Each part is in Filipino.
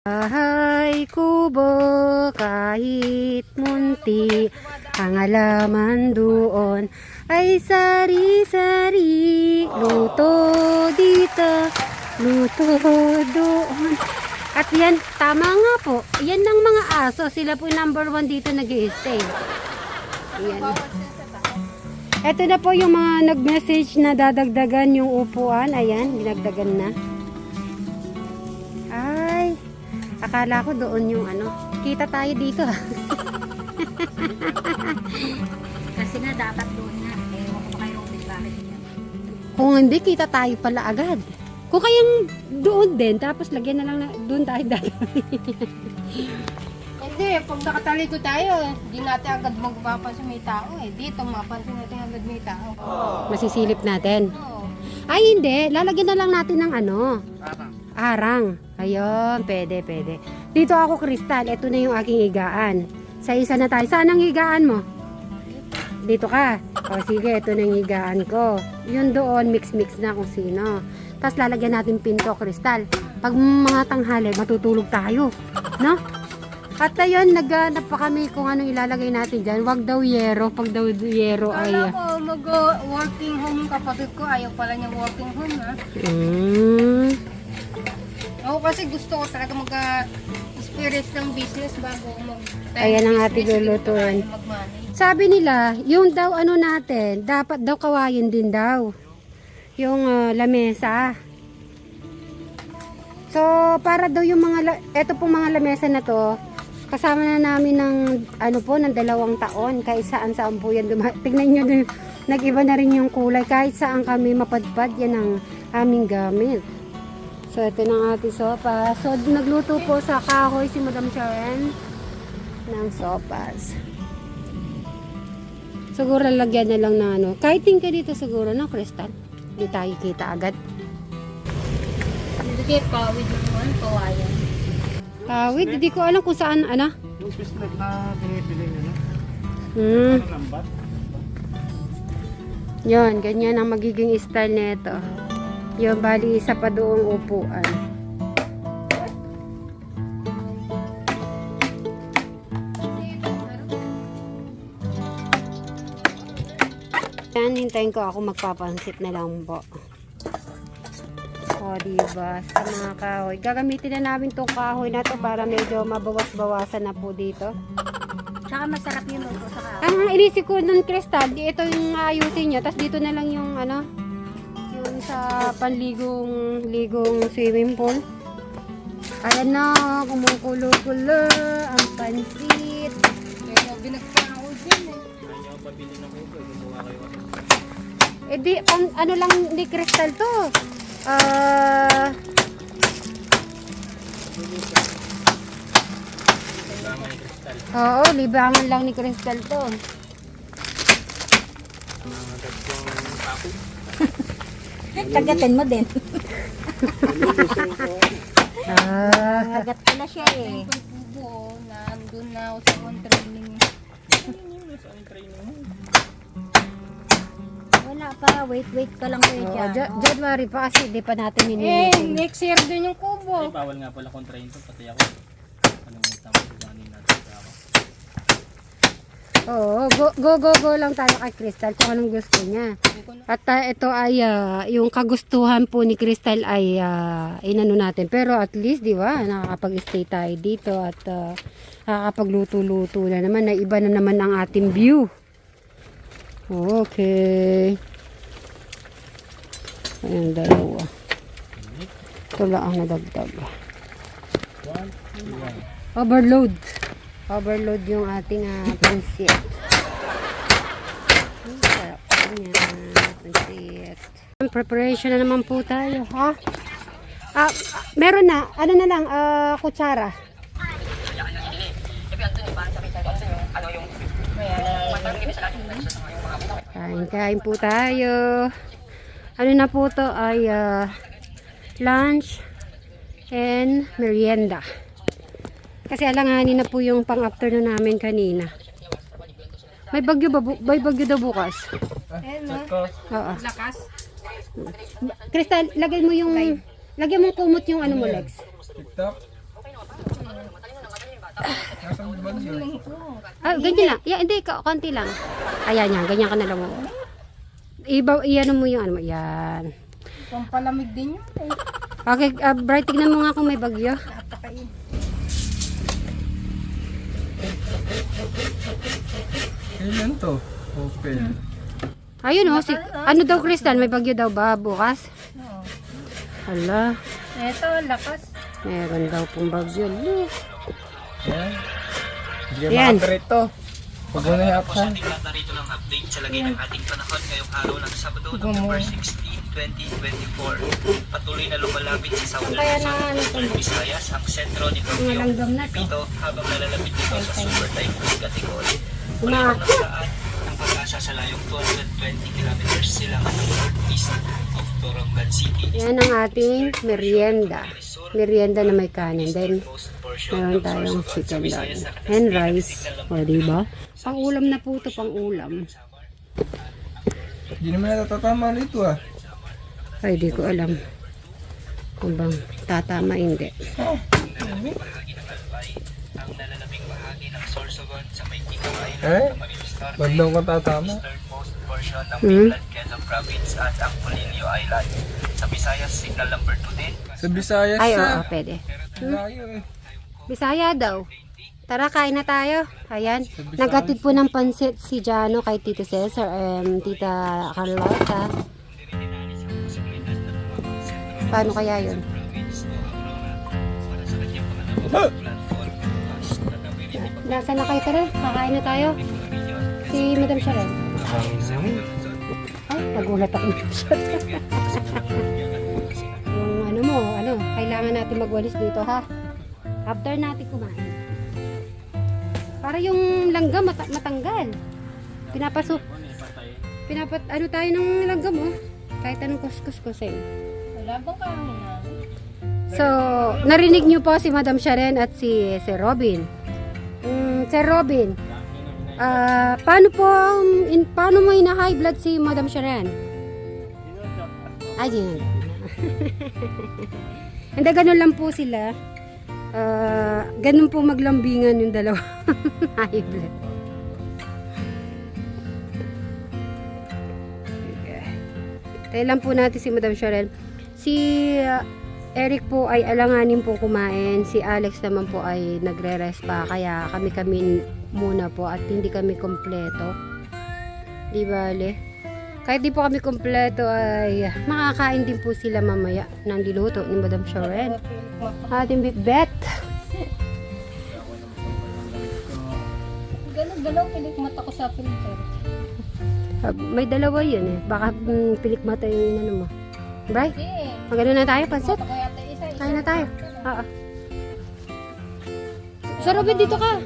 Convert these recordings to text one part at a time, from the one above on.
Bahay kubo kahit munti, ang halaman doon ay sari-sari. Luto dito, luto doon. At yan, tama nga po. Yan ang mga aso. Sila po number 1 dito nag-i-stay. Yan. Ito na po yung mga nag-message na dadagdagan yung upuan. Ayan, dinagdagan na. Ay, akala ko doon yung ano. Kita tayo dito ha. Kasi nga dapat doon na. Eh, wala pa kayo kung bakit yan. Kung hindi, kita tayo pala agad. Kung kayang doon din, tapos lagyan na lang na doon tayo dadalhin. Hindi, pag nakatalikod tayo, hindi natin agad magpapansin may tao eh. Dito, mapansin natin agad may tao. Masisilip natin. Oo. Ay, hindi. Lalagyan na lang natin ng ano. Arang. Ayun, pwede. Dito ako, Crystal. Ito na yung aking higaan. Sa isa na tayo. Saan ang higaan mo? Dito ka. O sige, ito na yung higaan ko. Yun doon, mix-mix na kung sino. Tapos lalagyan natin pinto, Crystal. Pag mga tanghali, matutulog tayo. No? At ayun, naghanap pa kami kung anong ilalagay natin dyan. Wag daw yero. Pag daw yero ay... Kala ko mag-working home kapatid ko. Ayaw pala niya working home ha. Ako kasi gusto ko talaga mag-experience ng business bago mag-time. Ayan ang ating lulutuin. Sabi nila, yung daw ano natin, dapat daw kawain din daw. Yung lamesa. So, para daw yung mga, eto pong mga lamesa na to, kasama na namin ng, ano po, ng 2 taon. Kahit saan po yan. Tignan nyo, nag-iba na rin yung kulay. Kahit saan kami mapadpad, yan ang aming gamit. So, ito na ang ating sopa. So, nagluto po sa kahoy si Madam Sharon ng sopas. Siguro lagyan na lang na ano. Kahit ka dito siguro, no, Crystal? Hindi tayo kita agad. Hindi kayo pawid naman, kawayan. Kawid, hindi ko alam kung saan, ano? Yung pislet na pinipili nyo, no? Hmm. Ano lambat? Yun, ganyan ang magiging style nito. Yung bali isa pa doong upuan. Yan, hintayin ko ako magpapansit na lang po. O, diba? Sa mga kahoy. Gagamitin na namin tong kahoy na to para medyo mabawas-bawasan na po dito. Tsaka masarap yung luto sa kahoy. Ang inisip ko nun, Crystal, ito yung ayusin nyo. Tapos dito na lang yung ano, yung sa panligong swimming pool. Ayan na, kumukulo-kulo ang pansit. Kaya binagpako dyan eh. Ayaw pabili ng upo, gumawa kayo. Eh di, ano lang ni Crystal to. Oo, libangan lang ni Crystal to. Kagatin mo din. Kagat ko na siya eh. Kubo, nandun na ako sa one training. Wala pa, wait ka lang kayo dyan. January pa kasi di pa natin Eh, minimitin. next year din yung kubo. Ay, bawal nga pala kontrahin to, pati ako. Anong tama sa ganin natin sa ako. Oo, go lang tayo kay Crystal kung anong gusto niya. At ito ay yung kagustuhan po ni Crystal ay inano natin. Pero at least, di ba, nakakapag-stay tayo dito at nakakapagluto-luto na naman. Na iba na naman ang ating view. Okay. Ayan, 2. Ito lang ang nadagdag. Overload. Overload yung ating pansit. Sarap niya. Pansit. Preparation na naman po tayo, ha? Meron na. Ano na lang, kutsara. Kain po tayo. Ano na po to ay lunch and merienda. Kasi alanganin na po yung pang-afternoon namin kanina. May bagyo daw bukas. Eh, no? Oo. Lakas. Crystal, lagyan mo kumot yung ano mo, Lex. TikTok? Feeling ko. Ah, ganyan lang. Yeah, hindi, konti lang. Ayan yan, ganyan ka na lang mo. Iyan mo yung ano mo. Yan. Pampalamig din yun eh. Okay, Bright, tignan mo nga kung may bagyo. Napakain. Kailan to? Open. Ayun oh, ano daw Crystal, may bagyo daw ba bukas? Oo. Hala, Eto, lakas. meron daw pong bagyo. Yan. Hindi Yan. ka to. Huwag mo na i-upsan. Narito ng update sa lagay ng ating panahon ngayong araw ng Sabado, November 16, 2024. Patuloy na lumalapit sa Southern Luzon, Eastern Visayas, ang sentro ni Bagyo Pipito habang nalalapit dito sa Super Typhoon category. Wala ng daan ng pag-asa sa layong 220 kilometers silang northeast of Torongan City. Yan ang ating merienda. Merienda na may kanin. Then, meron tayong chicken dog. And rice. O, diba? Pang-ulam na po ito, pang-ulam. Hindi naman natatama nito ah. Ay, di ko alam. Kung bang tatama, hindi. Ang nalalabing bahagi ng Sorsogon sa Maytika Island Eh? na Marilistar Bandang kang tatama. easternmost portion ng mainland Quezon Province at ang Polillo Island. Sa Visayas, signal number 2 din. Sa Visayas Ay, oo, sa... pwede. Layo eh. Bisaya daw. Tara, kain na tayo. Ayan. Nagatid po ng pansit si Jano kay Tito Cesar, Tita Carlota. Paano kaya yun? Nasa na kayo, tara? Kakain na tayo. Si Madam Sharon. Ay, nagulat ako. Yung ano mo, kailangan natin magwalis dito ha. After natin kumain. Para yung langgam matanggal. Ano tayo ng langgam oh. Kahit anong kuskus-kusin. Wala bang kahanan? So, narinig niyo po si Madam Sharon at si Robin. Sir Robin, paano mo ina-high blood si Madam Sharon? Ay, yun. Hindi, ganun lang po sila. Ganun po maglambingan yung dalawa. High blood. Tayo lang po natin si Madam Sharon. Si Eric po ay alanganin po kumain. Si Alex naman po ay nagre-rest pa. Kaya kami muna po at hindi kami kompleto. Di bale? Kahit di po kami kompleto ay makakain din po sila mamaya ng niluto ni Madam Sharon. Ating bibet. Galaw-galaw, pilik mata ko sa filter. May dalawa yun eh. Baka pilik mata yung inano mo. Bray, Hindi. magano na tayo, pansit? Mata ko yata isa. Kain na tayo. Oo. Sa Robin, dito ka.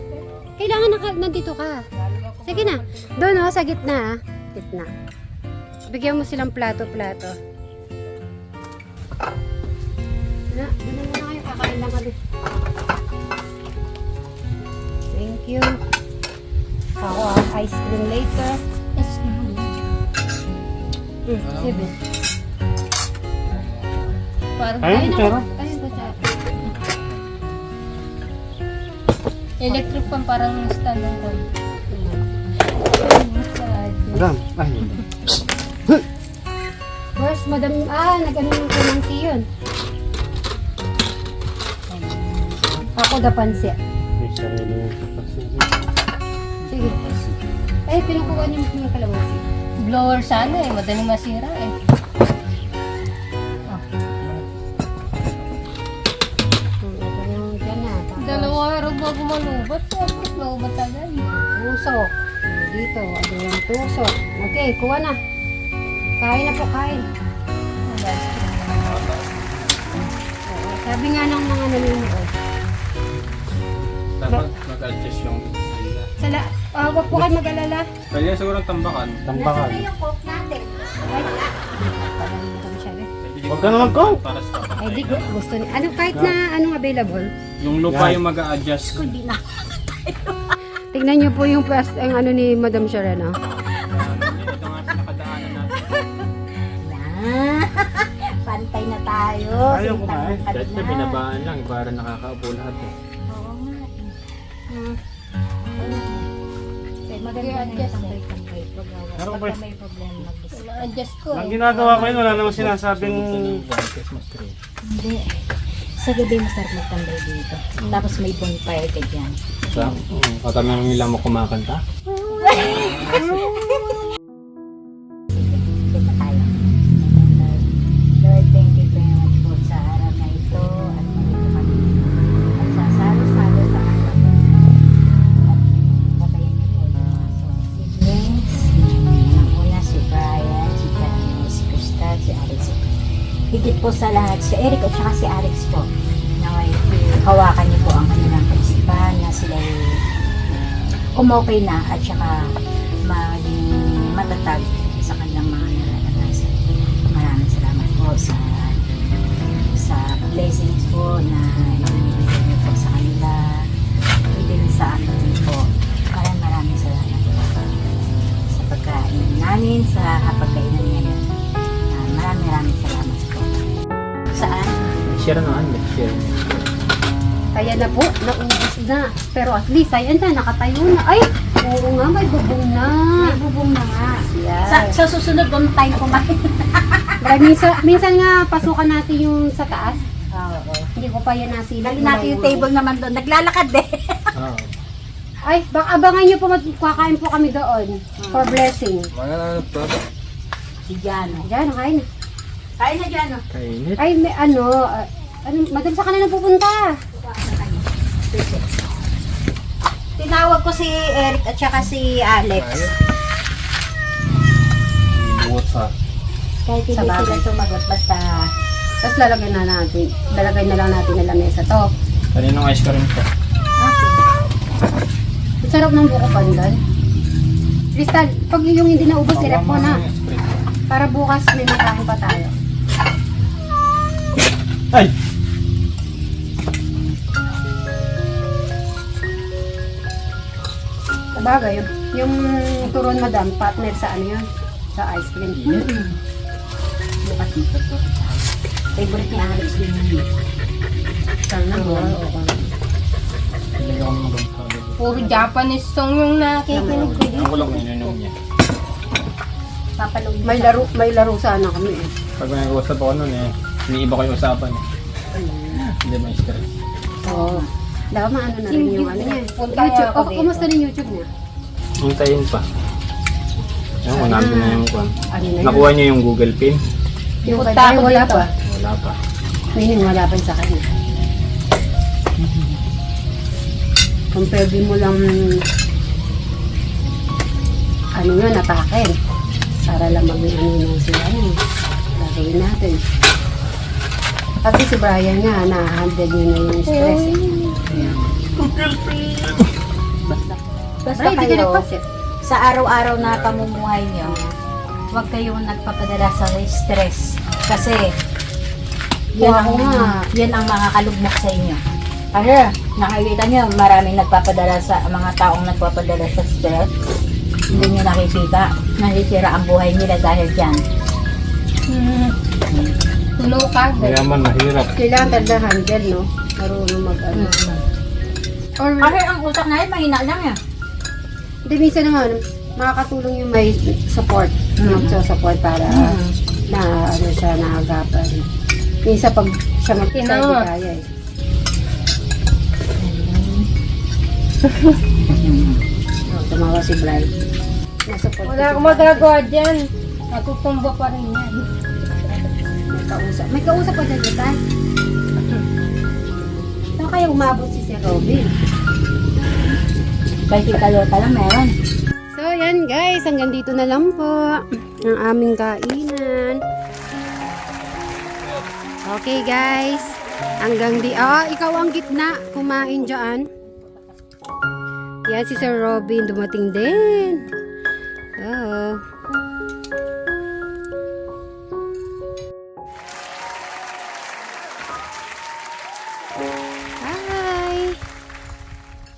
Kailangan nandito ka. Sige na. Doon oh, sa gitna. Gitna. Bigyan mo silang plato-plato. Na, doon na muna kayo. Kakain lang kami. Thank you. Ako ice cream later. Sige. Parang Ayun, kutsara. Ayun, kutsara. Electric pan parang stand ng kon. Madam, ay. First, Madam, nag-ano ng kumansi yun. Ako da pansi. May sarili yung kapasisi. Sige. Eh, pinukuha niyo yung kalamansi. Blower sana eh, madaling masira eh. Ito yung dyan na. Tapos, Dalawa araw bago malubat, tapos malubat agad. tusok. Dito, ano yung tusok. Okay, kuha na. Kain na po, kain. Oo, sabi nga ng mga nanonood. Dapat mag-adjust yung sila. Huwag po kayo mag-alala. Pwede siguro tambakan. Tambakan. yung coke natin? Ay, parang kami siya rin. Huwag ka naman ko. Para sa Ay, di ko gusto niya. Ano, kahit na anong available. yung lupa yung mag-a-adjust. Tignan niyo po yung ang ano ni Madam Sharon, oh. Ito nga pinakadaanan natin. Pantay na tayo. Ayaw kumain. Kahit na binabaan lang para nakakaupo lahat eh. Oo nga. Maganda na yung I-adjust eh. tambay-tambay. Pagka may problema mag-isip. Na-adjust ko Ang eh. ginagawa ko yun, wala namang sinasabing... Hindi. Sa gabi masarap magtambay dito. Tapos may bonfire ka dyan. Katamang nila mo kumakanta. Kita tayo. Lord, thank you very much po sa araw na ito. At nandito kami. At sasalo-salo sa araw na ito. At patayin niyo po yung mga siblings. Ang una si Brian, si Daniel, si Crystal, si Alex. Higit po sa lahat, si Eric at saka si Alex po. Naway, hawakan niyo po ang kanilang kaisipan na sila umokay na at saka maging matatag sa kanilang mga nararanasan. Maraming salamat po sa blessings po na ibibigay niyo po sa kanila, hindi sa akin po. Maraming salamat po sa pagkain namin, sa hapagkainan ngayon. Maraming salamat po. Saan? Share naman, share. Kaya na po, naubos na. Pero at least, ayan na, nakatayo na. Ay, oo nga, may bubong na. May bubong na nga. Yan. Sa susunod on time kumain. Minsan nga, pasukan natin yung sa taas. Oo. Hindi ko pa yan nasilip. Dali natin yung table naman doon. Naglalakad eh. Oo. Ay, baka abangan nyo po, kakain po kami doon. For blessing. Si Jano. Diyan, kain na. Kain na Jano. Kainit. Ay, may madam sa kanila pupunta. Tinawag ko si Eric at saka si Alex. What's up? Kahit hindi Sa bagay. sila sumagot, basta Tapos lalagay na lang natin ng lamesa to. Kaninong ice cream to? Ang sarap ng buko pandan. Crystal, pag yung hindi naubos, sirap ko na. Para bukas may makain pa tayo. Ay! Sabagay, yung turon madam, partner sa ano yun? Sa ice cream. bukas magtuturo tayo. Favorite ni Alex din yun. Sana mo. Hindi ako magandang. Puro Japanese song yung nakikinig ko dito. Ang kulang ininom niya. Papalugin May laro sana kami eh. Pag may nag-uusap ako nun eh, iniiba ko yung usapan eh. Hindi may stress. Oo. Dapat maano na rin yung ano niya. Punta YouTube. ako Oh, dito. kumusta rin YouTube niya? Hintayin pa. Ayun, kung nandun na yung kwan. Ano na yun? Nakuha niyo yung Google Pin? Yung Punta kay ako wala dito. pa. Wala pa. Meaning wala pa sa kanya. Kung pwede mo lang ano nga, natakin. Para lang mag-ano sila ano. Gagawin natin. At si Brian nga, na-handle niya na yung stress. Eh. Basta Brian, di ka kayo, nagpasit. sa araw-araw na pamumuhay nyo, huwag kayong nagpapadala sa stress. Kasi, Oo nga. yan ang makakalugmok sa inyo. Kasi, nakikita nyo, maraming nagpapadala sa mga taong nagpapadala sa stress. Hindi nyo nakikita. Nasisira ang buhay nila dahil dyan. Tulo ka. Mayaman, mahirap. Kailangan talaga handle, no? Marunong mag-ano. Or, Kasi ang utak na yun, mahina lang yan. hindi, minsan naman, makakatulong yung may support. Magsusupport para na ano siya, naagapan. Minsan pag siya mag-isa, Ina. hindi kaya eh. Tumawa si Blythe. Nasupport Wala ko akong si magagawa dyan. Natutumba pa rin yan. May kausap. May kausap pa dyan kita. Saan kaya umabot si Sir Robin? Kahit ikalota lang meron. So, yan guys. Hanggang dito na lang po ang aming kainan. Okay guys. Hanggang ikaw ang gitna. Kumain dyan. Yan si Sir Robin. Dumating din. Oo.